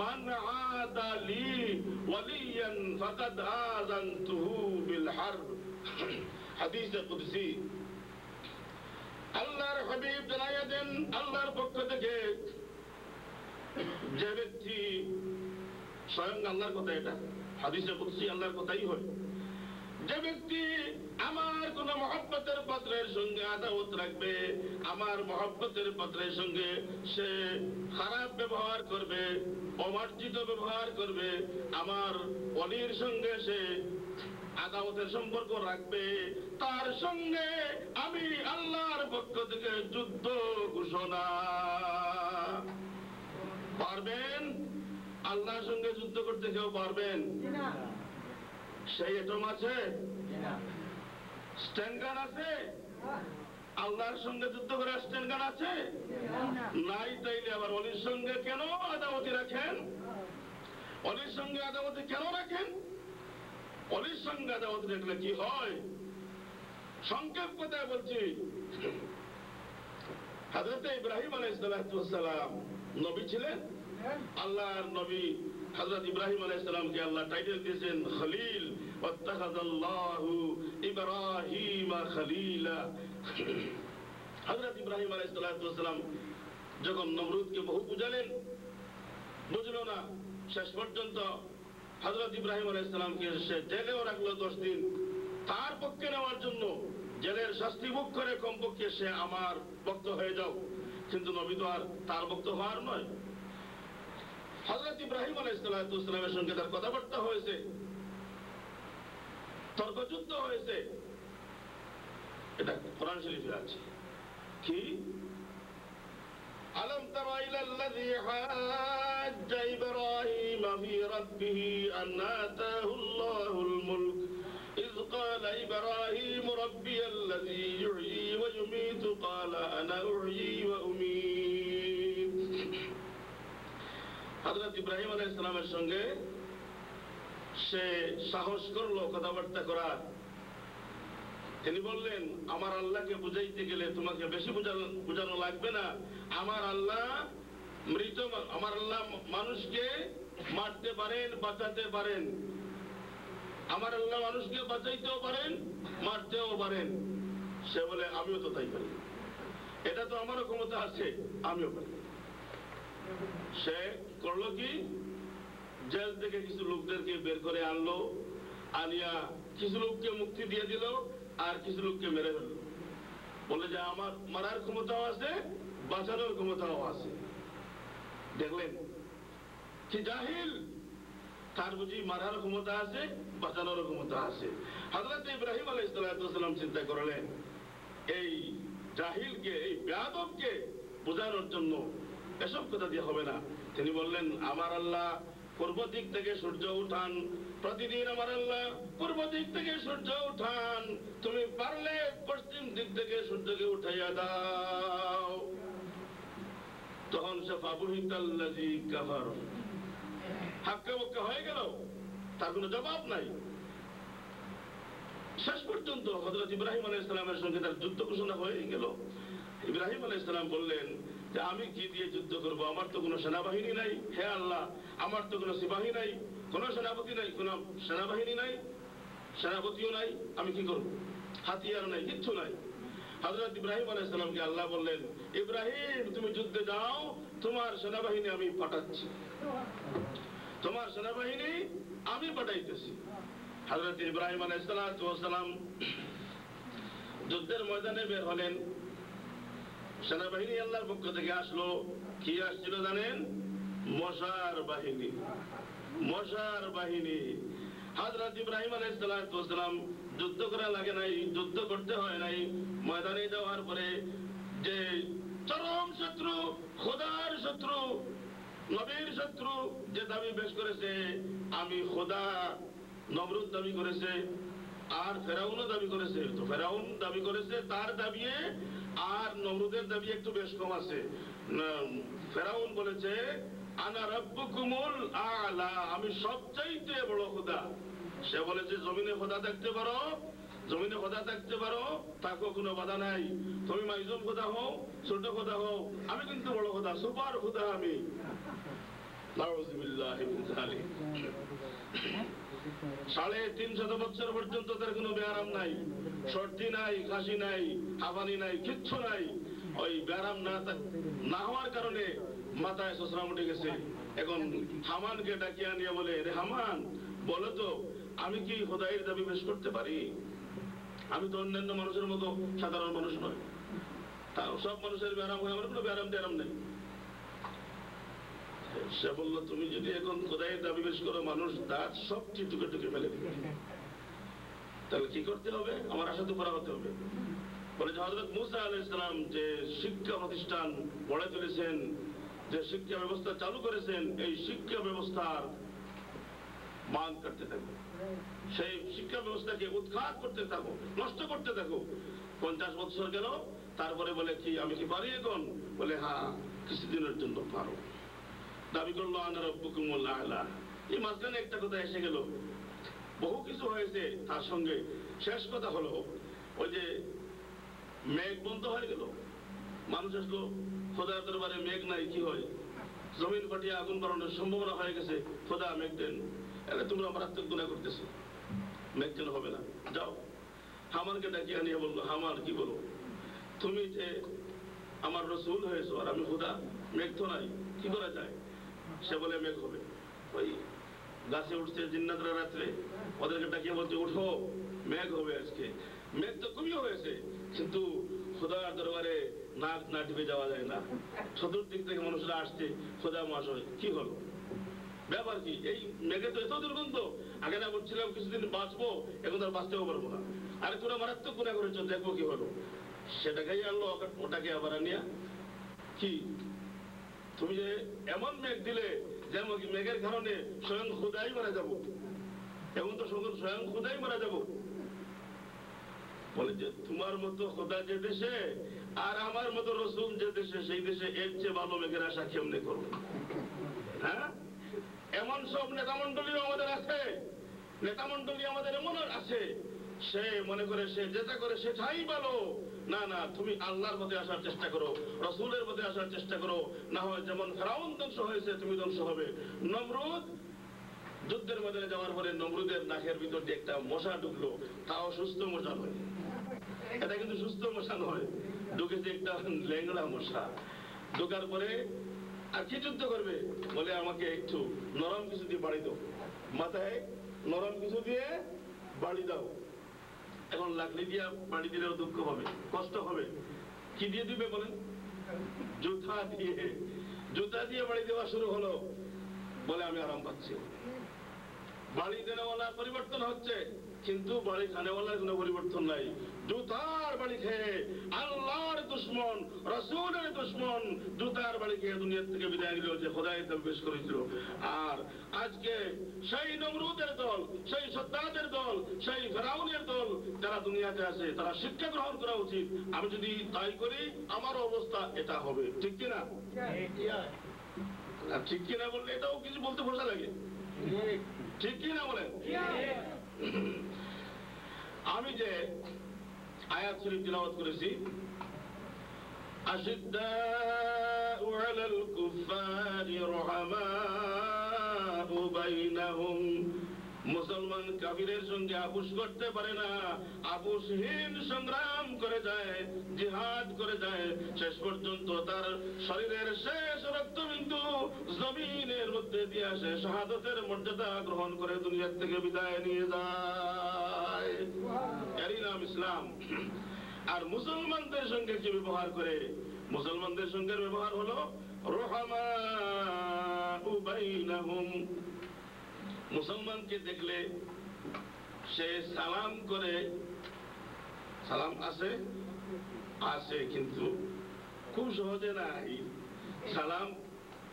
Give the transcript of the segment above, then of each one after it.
মান আদা লি ওয়ালিয়ান ফাকাদ আযানতুহু বিল হারব। হাদিসে কুদসি। আল্লাহর হাবিব জানাইয়া দেন আল্লাহর পক্ষ থেকে, যে ব্যক্তি, স্বয়ং আল্লাহর কথা, এটা হাদিসে কুদসি আল্লাহর কথাই হয়, যে ব্যক্তি আমার কোন মহব্বতের পাত্রের সঙ্গে আদাওয়াত রাখবে, আমার মহব্বতের পাত্রের সঙ্গে সে খারাপ ব্যবহার করবে, অমার্জিত ব্যবহার করবে, আমার ওলির সঙ্গে সে আদাওয়াতের সম্পর্ক রাখবে, তার সঙ্গে আমি আল্লাহর পক্ষ থেকে যুদ্ধ ঘোষণা। পারবেন আল্লাহর সঙ্গে যুদ্ধ করতে? কেউ পারবেন? সেই এটম আছে, স্ট্যান্ডগান আছে, আল্লাহর সঙ্গে যুদ্ধ করার স্ট্যান্ডগান আছে নাই? তাইলে আবার অলির সঙ্গে কেন আদাওয়াতি রাখেন? অলির সঙ্গে আদাওয়াতি কেন রাখেন? অলির সঙ্গে আদাওয়াতি রাখলে কি হয়? সংক্ষেপ কথায় বলছি, হযরত ইব্রাহিম আলাইহিস সালাম নবী ছিলেন। আল্লাহর নবী হযরত ইব্রাহিম আলাইহিস সালামকে আল্লাহ টাইটেল দিয়েছেন খলিল, ওয়াত্তাখাযাল্লাহু ইব্রাহিমা খলিলা। হযরত ইব্রাহিম আলাইহিস সালাম যখন নমরুদকে বহু বুঝালেন, বুঝলো না, শেষ পর্যন্ত হযরত ইব্রাহিম আলাইহিস সালামকে সে জেলেও রাখলো 10 দিন। তার পক্ষে নেওয়ার জন্য জেলের শাস্তি ভোগ করে কমপক্ষে সে আমার ভক্ত হয়ে যাও, কিন্তু নবী তো আর তার ভক্ত হওয়ার নয়। হযরত ইব্রাহিম আলাইহিস সালামের সঙ্গে তার কথাবার্তা হয়েছে, তর্কযুদ্ধ হয়েছে, এটা কোরআন শরীফে আছে। কি আলম তারা ইলাল্লাযী হাজ্জা ইব্রাহিম ফি রাব্বিহি আন আতাহুল্লাহুল মুলক إذ قال إبراهيم ربي الذي يحيي ويميت قال أنا أحيي وأميت। হযরত ইব্রাহিম আলাইহিস সালামের সঙ্গে সে সাহস করলো কথাবার্তা করার। তিনি বললেন, আমার আল্লাহকে বুঝাইতে গেলে তোমাকে বেশি বুঝানো লাগবে না। আমার আল্লাহ মৃত, আমার আল্লাহ মানুষকে মারতে পারেন, বাঁচাতে পারেন। আমার আল্লাহ মানুষকে বাঁচাইতেও পারেন, মারতেও পারেন। সে বলে, আমিও তো তাই পারি, এটা তো আমারও ক্ষমতা আছে, আমিও পারি। সে করলো কি, জেল থেকে কিছু লোকদেরকে বের করে আনলো, আনিয়া কিছু লোককে মুক্তি দিয়ে দিল, আর কিছু লোককে মেরে ফেললো। বলে যে আমার মারার ক্ষমতাও আছে, বাঁচানোর ক্ষমতাও আছে। দেখলেন কি জাহিল, তার বুঝি মারার ক্ষমতা আছে, বাঁচানোর ক্ষমতা আছে। হযরত ইব্রাহিম আলাইহিস সালাম চিন্তা করলেন, এই জাহিলকে, এই বেয়াদবকে বোঝানোর জন্য এসব কথা দিয়ে হবে না। তিনি বললেন, আমার আল্লাহ পূর্ব দিক থেকে সূর্য উঠান, প্রতিদিন আমার আল্লাহ পূর্ব দিক থেকে সূর্য উঠান, তুমি পারলে পশ্চিম দিক থেকে সূর্যকে উঠাইয়া দাও। তখন সে ফাবুহিতাল্লাযী কাফার, হাক্কা বক্কা হয়ে গেল, তার কোনো জবাব নাই। শেষ পর্যন্ত হযরত ইব্রাহিম আলাইহিস সালামের সঙ্গে তার যুদ্ধ ঘোষণা হয়ে গেল। ইব্রাহিম আলাইহিস সালাম বললেন যে আমি কি দিয়ে যুদ্ধ করব? আমার তো কোনো সেনাবাহিনী নাই, হে আল্লাহ, আমার তো কোনো সিপাহী নাই, কোনো সেনাপতি নাই, কোনো সেনাবাহিনী নাই, সেনাপতিও নাই, আমি কি করব? হাতিয়ার নাই, কিচ্ছু নাই। হযরত ইব্রাহিম আলাইহিস সালামকে আল্লাহ বললেন, ইব্রাহিম তুমি যুদ্ধে যাও, তোমার সেনাবাহিনী আমি পাঠাচ্ছি, তোমার সেনাবাহিনী আমি পাঠাইতেছি। হযরত ইব্রাহিম আলাইহিস সালাম যুদ্ধের ময়দানে বের হলেন। সেনাবাহিনী আল্লাহর পক্ষ থেকে আসলো। কি আসছিল জানেন? মশার বাহিনী, মশার বাহিনী। হযরত ইব্রাহিম আলাইহিস সালাম যুদ্ধ করা লাগে নাই, যুদ্ধ করতে হয় নাই। ময়দানে যাওয়ার পরে যে চরম শত্রু, খোদার শত্রু, নবীর শত্রু যে দাবি পেশ করেছে, আমি খোদা, নমরুদ দাবি করেছে, আর ফেরাউনও দাবি করেছে। তো ফেরাউন দাবি করেছে তার দাবি, আর নমরুদের দাবি একটু বেশ কম আছে। ফেরাউন বলেছে আনা রাব্বুকুমুল আ'লা, আমি সবচাইতে বড় খোদা। সে বলেছে জমিনে খোদা থাকতে পারো, জমিনে খোদা থাকতে পারো, তাকে কোনো বাধা নাই। তুমি মাইজুম খোদা হও, ছোট খোদা হও, আমি কিন্তু বড় খোদা, সুপার খোদা আমি। নাউযুবিল্লাহি মিন যালিক। 350 বছর পর্যন্ত তার কোনো ব্যায়াম নাই, সর্দি নাই, কাশি নাই, হাঁপানি নাই, কিচ্ছু নাই। ওই ব্যায়াম না হওয়ার কারণে মাথায় সসরাম উঠে গেছে। এখন হামানকে ডাকিয়ে আনিয়ে বলে, রে হামান, বলো তো আমি কি খোদাইয়ের দাবি পেশ করতে পারি? আমি তো অন্যান্য মানুষের মতো সাধারণ মানুষ নয়। তাও সব মানুষের ব্যায়াম হয়, আমার কোনো ব্যায়াম নেই। সে বললো, তুমি যদি এখন খোদাইয়ের দাবি পেশ করো, মানুষ দাঁত সব টুকে টুকে ফেলে দিবে, তাহলে কি করতে হবে? আমার আশা তো করা হতে হবে। বলে যে হযরত মুসা আলাইহিস সালাম যে শিক্ষা প্রতিষ্ঠান গড়ে তুলেছেন, যে শিক্ষা ব্যবস্থা চালু করেছেন, এই শিক্ষা ব্যবস্থার মান করতে থাকো, সেই শিক্ষা ব্যবস্থাকে উৎখাত করতে থাকো, নষ্ট করতে থাকো। 50 বছর গেল, তারপরে বলে কি আমি কি পারি এখন? বলে হ্যাঁ, কিছুদিনের জন্য পারো। দাবি করলো আনা রাব্বুকুমুল আ'লা। এই মাঝখানে একটা কথা এসে গেল, বহু কিছু হয়েছে তার সঙ্গে। শেষ কথা হলো ওই যে মেঘ বন্ধ হয়ে গেল, মানুষ আসলো খোদার দরবারে, মেঘ নাই, কি হয়? জমিন ফাটিয়ে আগুন বাড়ানোর সম্ভাবনা হয়ে গেছে, খোদা মেঘ দেন। এলে তোমরা মারাত্মক গুনাহ করতেছো, মেঘ কেন হবে না? যাও। হামানকে ডাকিয়ে আনিয়ে বললো, হামান কি বলো, তুমি যে আমার রাসূল হয়েছো আর আমি খোদা, মেঘ তো নাই, কি করা যায়? সে বলে মেঘ হবে। ওই গাছে উঠছে জিন্নাতরা রাত্রে, ওদেরকে ডাকিয়ে বলছে, উঠো, মেঘ হবে আজকে। মেঘ তো খুবই হয়েছে, কিন্তু খোদার দরবারে নাক না টিপে যাওয়া যায় না। চতুর্দিক থেকে মানুষরা আসছে, খোদা মহাশয় কি হলো, ব্যাপার কি? এই মেঘে তো এত দুর্গন্ধ, আগে না বলছিলাম কিছুদিন বাঁচবো, এখন তো আর বাঁচতেও পারবো না। আরে তোরা মারাত্মক গুনাহ করেছো, দেখবো কি হলো। সেটাকেই আনলো, ওটাকে আবার আনিয়া কি, তুমি যে এমন মেঘ দিলে যে মেঘের কারণে স্বয়ং খোদাই মারা যাবো, এখন তো স্বয়ং খোদাই মারা যাবো। বলে যে তোমার মতো খোদা যে দেশে আর আমার মতো রাসূল যে দেশে, সেই দেশে এর চেয়ে ভালো মেঘের আশা কেমনে করবো? হ্যাঁ, এমন সব নেতামন্ডলীও আমাদের আছে, নেতামন্ডলী আমাদের এমন আছে, সে মনে করে সে যেটা করে সেটাই ভালো। না না, তুমি আল্লাহর পথে আসার চেষ্টা করো, রাসূলের পথে আসার চেষ্টা করো, না হয় যেমন ফেরাউন ধ্বংস হয়েছে তুমি ধ্বংস হবে। নমরুদ যুদ্ধের ময়দানে যাওয়ার পরে নমরুদের নাকের ভিতর দিয়ে একটা মশা ঢুকলো, তাও সুস্থ মশা নয়, এটা কিন্তু সুস্থ মশা নয়, ঢুকেছে একটা ল্যাংড়া মশা। ঢোকার পরে আর কি যুদ্ধ করবে? বলে আমাকে একটু নরম কিছু দিয়ে বাড়ি দাও, মাথায় নরম কিছু দিয়ে বাড়ি দাও। এখন লাকড়ি দিয়ে বাড়ি দিলেও দুঃখ হবে, কষ্ট হবে। কি দিয়ে দিবে বলেন? জুতা দিয়ে। জুতা দিয়ে বাড়ি দেওয়া শুরু হলো। বলে আমি আরাম পাচ্ছি। বাড়ি দেওয়ালা পরিবর্তন হচ্ছে, কিন্তু বাড়ি খানেওয়ালার কোনো পরিবর্তন নাই। জুতার বাড়ি খেয়ে আল্লাহর দুশমন, রাসূলের দুশমন জুতার বাড়ি খেয়ে দুনিয়া থেকে বিদায় নিল, যে খোদায়ের দাবি পেশ করেছিল। আর আজকে সেই নমরুদের দল, সেই সাদ্দাদের দল, সেই ফেরাউনের দল যারা দুনিয়াতে আছে, তারা শিক্ষা গ্রহণ করা উচিত। আমি যদি তাই করি আমার অবস্থা এটা হবে, ঠিক কিনা? ঠিক কিনা বললে এটাও কিছু বলতে ভাষা লাগে, ঠিক কিনা বলেন? আমি যে আয়াত শরীফ তিলাওয়াত করেছি, আশিদ্দাউ আলাল কুফারি রুহামাউ বাইনাহুম, মুসলমান কাফিরের সঙ্গে আপোষ করতে পারে না, আপোষহীন সংগ্রাম করে যায়, জিহাদ করে যায়, শেষ পর্যন্ত তার শরীরের শেষ রক্তবিন্দু জমিনের মধ্যে দিয়ে আসে, শাহাদতের মর্যাদা গ্রহণ করে দুনিয়া থেকে বিদায় নিয়ে যায়। এরই নাম ইসলাম। আর মুসলমানদের সঙ্গে কি ব্যবহার করে? মুসলমানদের সঙ্গে ব্যবহার হলো রুহামাউ বাইনাহুম। মুসলমানকে দেখলে সে সালাম করে, সালাম আছে আছে, কিন্তু খুব সহজে নাই, সালাম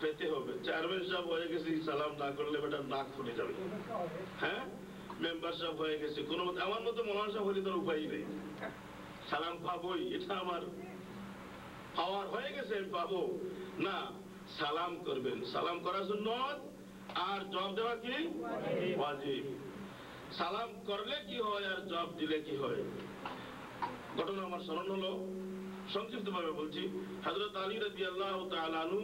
পেতে হবে। চেয়ারম্যান সাহেব হয়ে গেছি, সালাম না করলে বেটা নাক ফুটে যাবে। হ্যাঁ, মেম্বার সাহেব হয়ে গেছে, কোনো মতে আমার মতো মৌলানা সাহেব হলে তার উপায় নেই, সালাম পাবোই, এটা আমার পাওয়ার হয়ে গেছে, আমি পাবো না। সালাম করবেন, সালাম করার জন্য আর জবাব দেওয়া কি ওয়াজিব। সালাম করলে কি হয় আর জবাব দিলে কি হয়? ঘটনা আমার স্মরণ হলো, সংক্ষিপ্তভাবে বলছি। হযরত আলী রাদিয়াল্লাহু তাআলা আনহু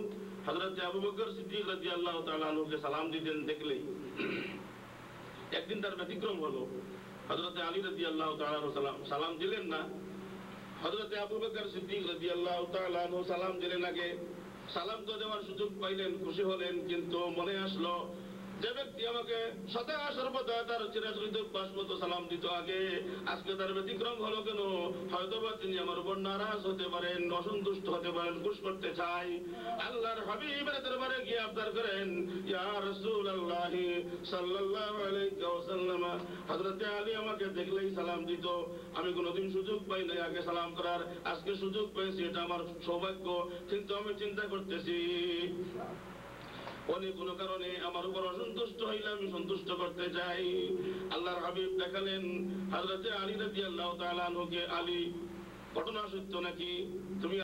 হযরত আবু বকর সিদ্দিক রাদিয়াল্লাহু তাআলা আনহুকে সালাম দিতেন দেখলেই। একদিন তার ব্যতিক্রম হলো, হযরত আলী রাদিয়াল্লাহু তাআলা আনহু সালাম দিলেন না, হযরত আবু বকর সিদ্দিক রাদিয়াল্লাহু তাআলা আনহু সালাম দিলেন আগে। সালাম তো দেওয়ার সুযোগ পাইলেন, খুশি হলেন, কিন্তু মনে আসলো যে ব্যক্তি আমাকে সদা সর্বদা তার চিরাচরিত অভ্যাস মতো সালাম দিত আগে, আজকে তার ব্যতিক্রম হলো কেন? হয়তোবা তিনি আমার উপর নারাজ হতে পারেন, অসন্তুষ্ট হতে পারেন, খুশ করতে চাই। আল্লাহর হাবিবের দরবারে গিয়ে আবদার করেন, ইয়া রাসূলুল্লাহ সাল্লাল্লাহু আলাইহি ওয়াসাল্লাম, হযরত আলী আমাকে দেখলেই সালাম দিত, আমি কোনোদিন সুযোগ পাই নাই আগে সালাম করার, আজকে সুযোগ পেয়েছি, এটা আমার সৌভাগ্য। কিন্তু আমি চিন্তা করতেছি উনি কোনো কারণে আমার উপর অসন্তুষ্ট হইলে আমি সন্তুষ্ট করতে চাই। আল্লাহর হাবিব দেখালেন হযরত আলী রাদিয়াল্লাহু তাআলা আনহুকে, আলী ঘটনা সত্য নাকি? তুমি